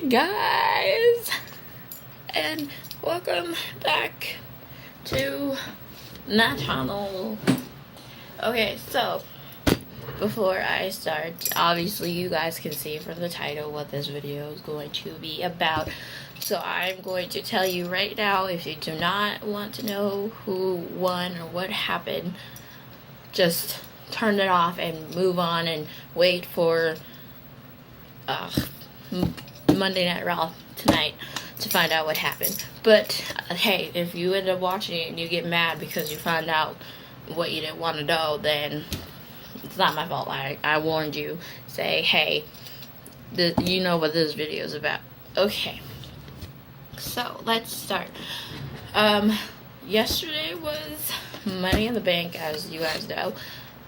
guys, and welcome back to my channel. Okay, so before I start, obviously you guys can see from the title what this video is going to be about. So I'm going to tell you right now, if you do not want to know who won or what happened, just turn it off and move on and wait for Monday Night Raw tonight to find out what happened. But hey, if you end up watching it and you get mad because you found out what you didn't want to know, then it's not my fault. I warned you. Say, hey, you know what this video is about. Okay, so let's start. Yesterday was Money in the Bank, as you guys know.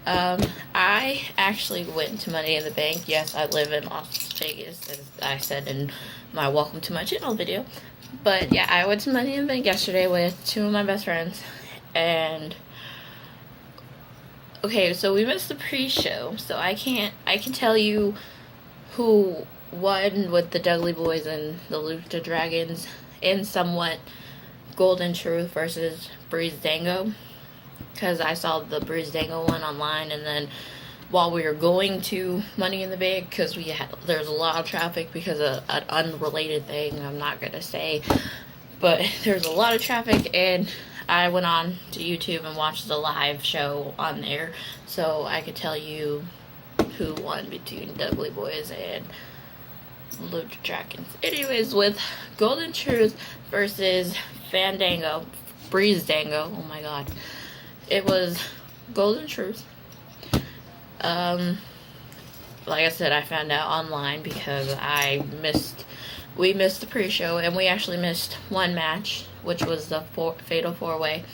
I actually went to Money in the Bank. Yes, I live in Las Vegas, as I said in my Welcome to My Channel video. But yeah, I went to Money in the Bank yesterday with two of my best friends. And okay, so we missed the pre-show, so I can tell you who won with the Dudley Boys and the Lucha Dragons in somewhat Golden Truth versus Breeze Dango, because I saw the Breeze Dango one online, and then while we were going to Money in the Bank, because there's a lot of traffic because of an unrelated thing I'm not gonna say, but there's a lot of traffic, and I went on to YouTube and watched the live show on there, so I could tell you who won between Dudley Boys and Lucha Dragons. Anyways, with Golden Truth versus Breeze Dango, oh my god, it was Golden Truth. Like I said, I found out online because we missed the pre-show, and we actually missed one match, which was the Fatal 4-Way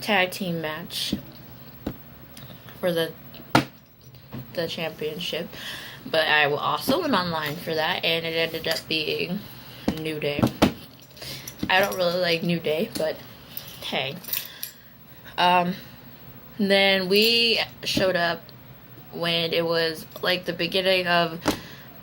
Tag Team match for the championship. But I also went online for that, and it ended up being New Day. I don't really like New Day, but hey. Then we showed up when it was like the beginning of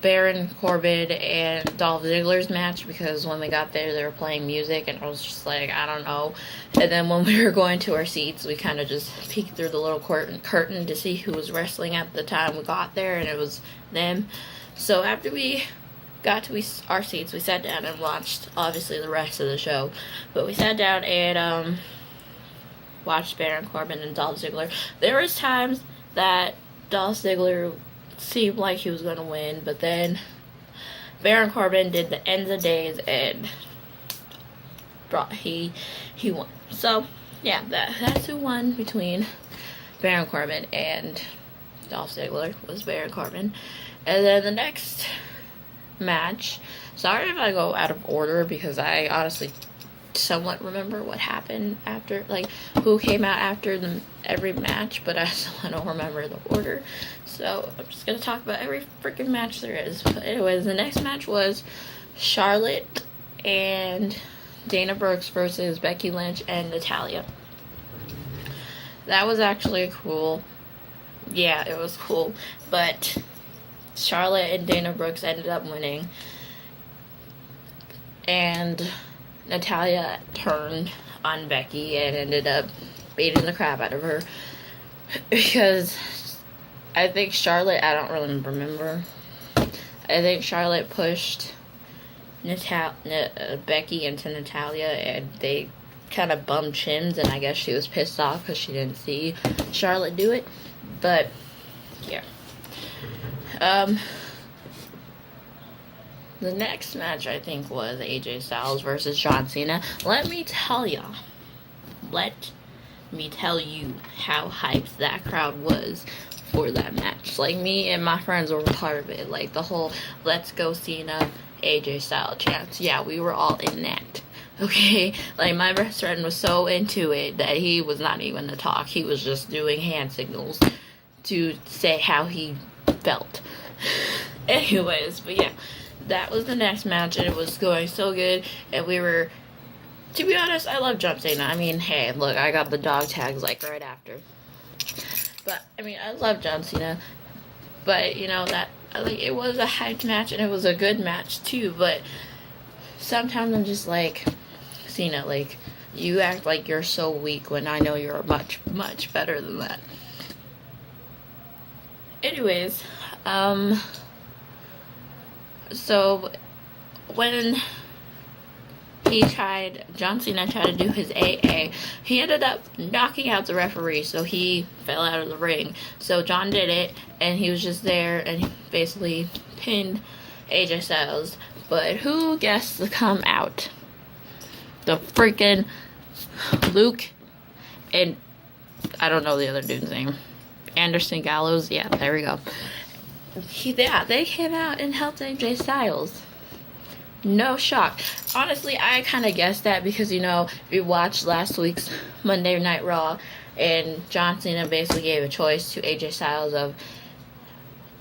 Baron Corbin and Dolph Ziggler's match, because when we got there they were playing music and I was just like, I don't know. And then when we were going to our seats, we kind of just peeked through the little curtain to see who was wrestling at the time we got there, and it was them. So after we got to our seats, we sat down and watched obviously the rest of the show, but we sat down and watched Baron Corbin and Dolph Ziggler. There was times that Dolph Ziggler seemed like he was going to win, but then Baron Corbin did the ends of days and he won. So yeah, that's who won between Baron Corbin and Dolph Ziggler, was Baron Corbin. And then the next match, sorry if I go out of order because I honestly somewhat remember what happened after, like who came out after every match, but I still don't remember the order, so I'm just gonna talk about every freaking match there is. But anyways, the next match was Charlotte and Dana Brooks versus Becky Lynch and Natalya. That was actually cool. Yeah, it was cool, but Charlotte and Dana Brooks ended up winning, and Natalya turned on Becky and ended up beating the crap out of her, because I think Charlotte, I don't really remember, I think Charlotte pushed Becky into Natalya, and they kind of bumped chins, and I guess she was pissed off because she didn't see Charlotte do it. But yeah, the next match I think was AJ Styles versus John Cena. Let me tell you how hyped that crowd was for that match. Like, me and my friends were part of it. Like, the whole "Let's Go Cena" AJ Styles chants. Yeah, we were all in that. Okay? Like, my best friend was so into it that he was not even to talk. He was just doing hand signals to say how he felt. Anyways, but yeah, that was the next match, and it was going so good, and we were, to be honest, I love John Cena. I mean, hey, look, I got the dog tags, like, right after. But, I mean, I love John Cena, but, you know, that like, it was a hyped match and it was a good match too, but sometimes I'm just like, Cena, like, you act like you're so weak when I know you're much, much better than that. Anyways, so when John Cena tried to do his AA, he ended up knocking out the referee, so he fell out of the ring. So John did it, and he was just there, and he basically pinned AJ Styles. But who gets to come out? The freaking Luke and I don't know the other dude's name. Anderson Gallows. Yeah, there we go. They came out and helped AJ Styles. No shock. Honestly, I kind of guessed that because, you know, we watched last week's Monday Night Raw, and John Cena basically gave a choice to AJ Styles of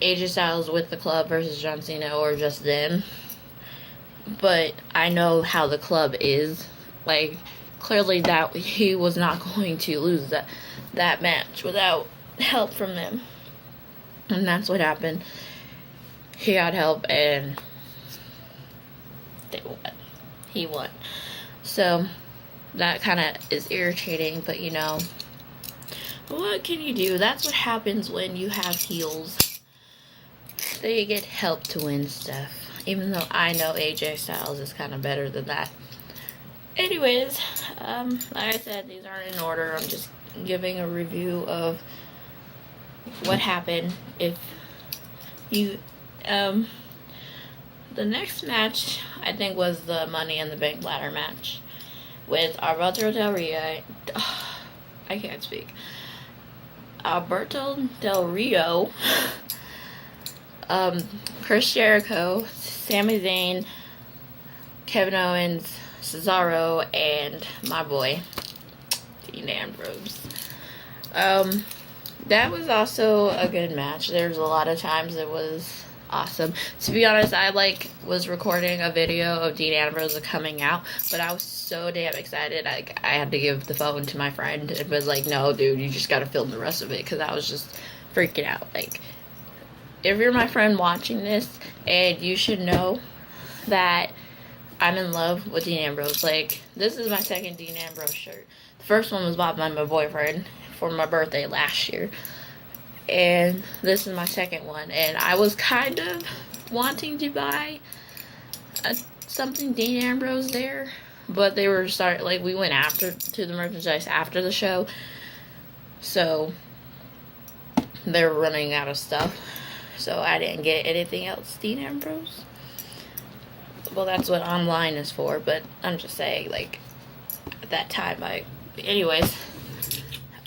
AJ Styles with the club versus John Cena or just them. But I know how the club is. Like, clearly that he was not going to lose that match without help from them. And that's what happened. He got help and he won. So that kind of is irritating, but you know, what can you do? That's what happens when you have heels. They get help to win stuff. Even though I know AJ Styles is kind of better than that. Anyways, like I said, these aren't in order. I'm just giving a review of what happened. If you, the next match, I think, was the Money in the Bank ladder match with Alberto Del Rio. I can't speak. Alberto Del Rio, Chris Jericho, Sami Zayn, Kevin Owens, Cesaro, and my boy, Dean Ambrose. That was also a good match. There's a lot of times it was awesome. To be honest, I was recording a video of Dean Ambrose coming out, but I was so damn excited. I had to give the phone to my friend and was like, no, dude, you just gotta film the rest of it, because I was just freaking out. Like, if you're my friend watching this, and you should know that I'm in love with Dean Ambrose. Like, this is my second Dean Ambrose shirt. The first one was bought by my boyfriend for my birthday last year. And this is my second one. And I was kind of wanting to buy something Dean Ambrose there. But they were we went to the merchandise after the show. So, they were running out of stuff. So, I didn't get anything else Dean Ambrose. Well, that's what online is for, but I'm just saying, like, at that time, anyways,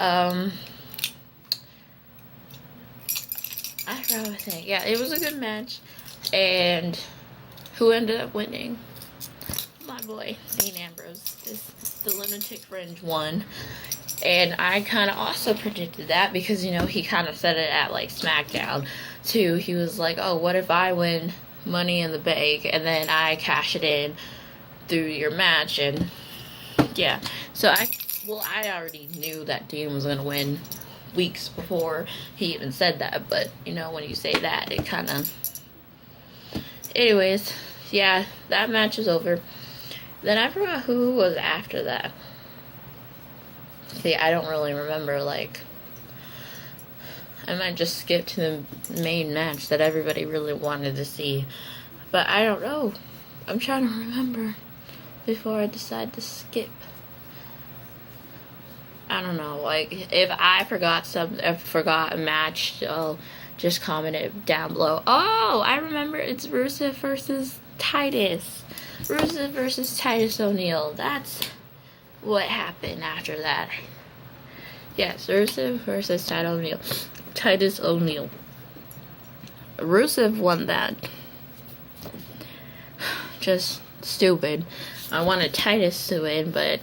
I forgot what I think. Yeah, it was a good match, and who ended up winning? My boy, Dean Ambrose. The Lunatic Fringe won, and I kind of also predicted that because, you know, he kind of said it at, SmackDown, too. He was like, oh, what if I win Money in the Bank, and then I cash it in through your match, and yeah. So I already knew that Dean was going to win weeks before he even said that, but, you know, when you say that, it kind of... Anyways, yeah, that match is over. Then I forgot who was after that. See, I don't really remember, I might just skip to the main match that everybody really wanted to see. But I don't know. I'm trying to remember before I decide to skip. I don't know. If I forgot a match, I'll just comment it down below. Oh, I remember. It's Rusev versus Titus. Rusev versus Titus O'Neil. That's what happened after that. Yes, Rusev versus Titus O'Neil. Rusev won that. Just stupid. I wanted Titus to win, but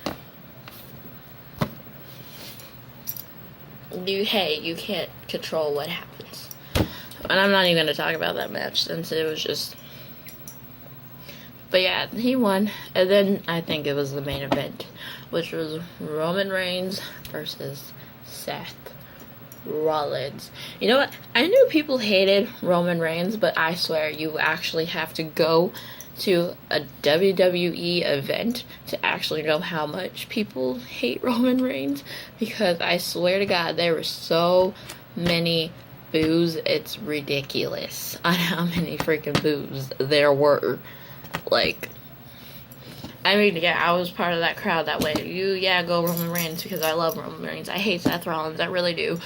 you can't control what happens. And I'm not even going to talk about that match since it was just... But yeah, he won. And then I think it was the main event, which was Roman Reigns versus Seth Rollins. You know what? I knew people hated Roman Reigns, but I swear you actually have to go to a WWE event to actually know how much people hate Roman Reigns, because I swear to God, there were so many boos. It's ridiculous on how many freaking boos there were. Like, I mean, yeah, I was part of that crowd that way. Go Roman Reigns, because I love Roman Reigns. I hate Seth Rollins, I really do.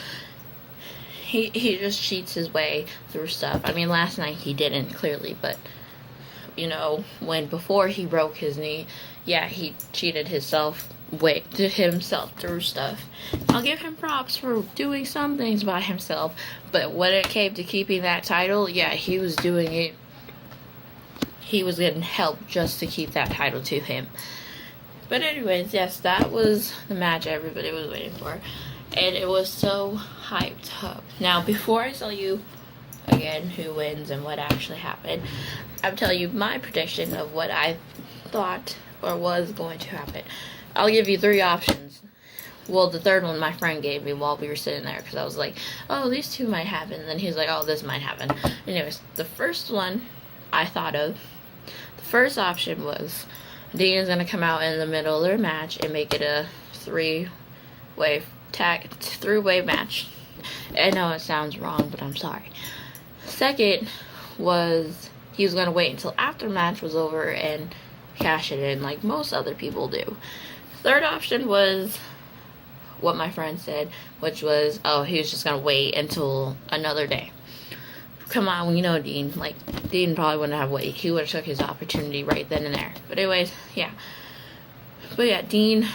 He just cheats his way through stuff. I mean, last night he didn't, clearly, but, you know, before he broke his knee, yeah, he cheated himself through stuff. I'll give him props for doing some things by himself, but when it came to keeping that title, yeah, he was doing it. He was getting help just to keep that title to him. But anyways, yes, that was the match everybody was waiting for. And it was so hyped up. Now, before I tell you, again, who wins and what actually happened, I'll tell you my prediction of what I thought or was going to happen. I'll give you 3 options. Well, the third one my friend gave me while we were sitting there, because I was like, oh, these 2 might happen. And then he's like, oh, this might happen. Anyways, the first one I thought of, the first option was Dean is going to come out in the middle of their match and make it a three-way match. I know it sounds wrong, but I'm sorry. Second was he was going to wait until after the match was over and cash it in like most other people do. Third option was what my friend said, which was, oh, he was just going to wait until another day. Come on, you know Dean. Like, Dean probably wouldn't have waited. He would have took his opportunity right then and there. But anyways, yeah. But yeah, Dean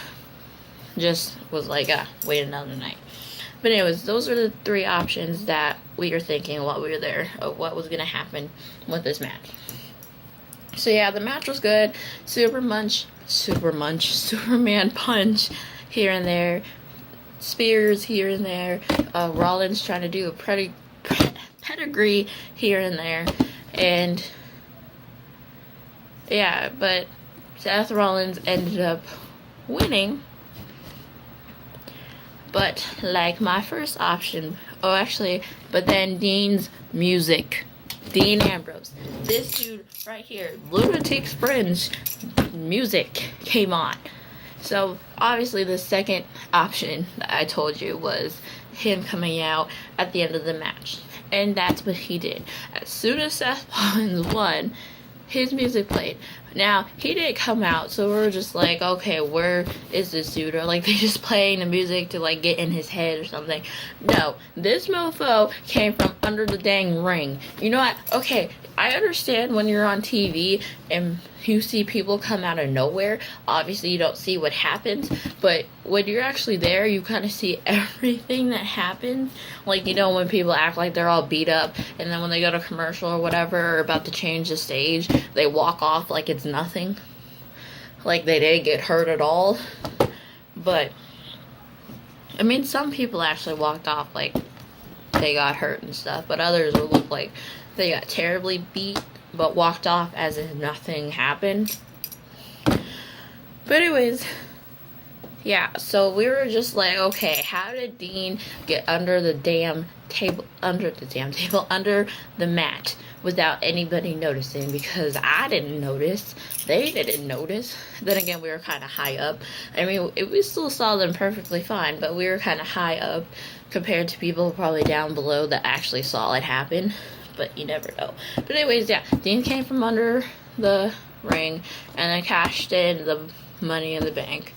just was like, wait another night. But anyways, those are the 3 options that we were thinking while we were there of what was going to happen with this match. So yeah, the match was good. Superman punch here and there. Spears here and there. Rollins trying to do a pedigree here and there. And yeah, but Seth Rollins ended up winning. But like my first option, but then Dean's music, Dean Ambrose, this dude right here, Lunatic's Fringe music came on. So obviously the second option that I told you was him coming out at the end of the match. And that's what he did. As soon as Seth Rollins won, his music played. Now, he didn't come out, so we're just like, okay, where is this dude? Or like, they just playing the music to like get in his head or something. No, this mofo came from under the dang ring. You know what? Okay, I understand when you're on TV and you see people come out of nowhere. Obviously, you don't see what happens, but when you're actually there, you kind of see everything that happens. Like, you know, when people act like they're all beat up, and then when they go to commercial or whatever, or about to change the stage, they walk off like it's nothing. Like they didn't get hurt at all. But, I mean, some people actually walked off like they got hurt and stuff, but others would look like they got terribly beat, but walked off as if nothing happened. But anyways, yeah, so we were just like, okay, how did Dean get under the mat without anybody noticing? Because I didn't notice. They didn't notice. Then again, we were kind of high up. I mean, we still saw them perfectly fine, but we were kind of high up compared to people probably down below that actually saw it happen. But you never know. But anyways, yeah, Dean came from under the ring and then cashed in the money in the bank.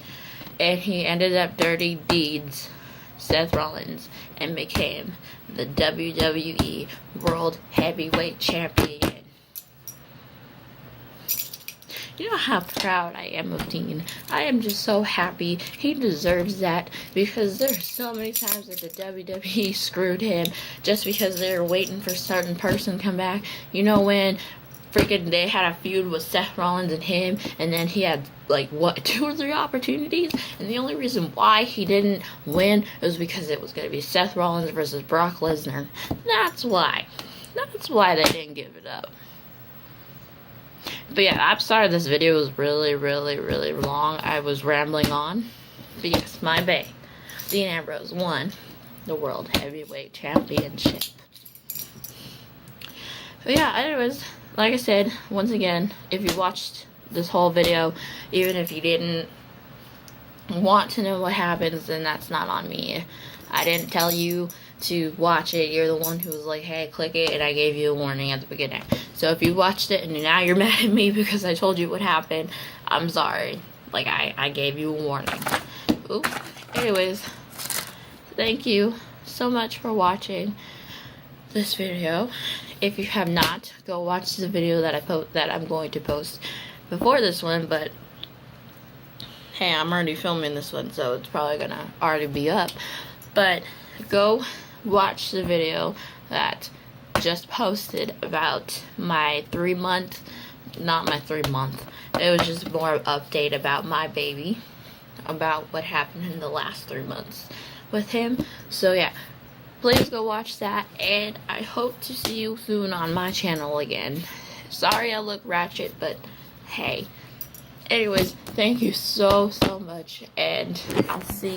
And he ended up dirty deeds Seth Rollins and became the WWE World Heavyweight Champion. You know how proud I am of Dean. I am just so happy. He deserves that, because there's so many times that the WWE screwed him just because they were waiting for a certain person to come back. You know, when freaking they had a feud with Seth Rollins and him, and then he had like 2 or 3 opportunities, and the only reason why he didn't win was because it was going to be Seth Rollins versus Brock Lesnar. That's why they didn't give it up. But yeah, I'm sorry this video was really, really, really long. I was rambling on. But yes, my bae, Dean Ambrose, won. the World Heavyweight Championship. But yeah, anyways, like I said, once again, if you watched this whole video, even if you didn't want to know what happens, then that's not on me. I didn't tell you to watch it. You're the one who was like, hey, click it, and I gave you a warning at the beginning. So if you watched it and now you're mad at me because I told you what happened, I'm sorry. Like, I gave you a warning. Oops. Anyways, thank you so much for watching this video. If you have not, go watch the video that I'm going to post before this one, but hey, I'm already filming this one, so it's probably gonna already be up. But go watch the video that just posted about my 3-month, not my 3-month, it was just more of an update about my baby, about what happened in the last 3 months with him. So yeah, please go watch that, and I hope to see you soon on my channel again. Sorry I look ratchet, but hey. Anyways, thank you so much, and I'll see you.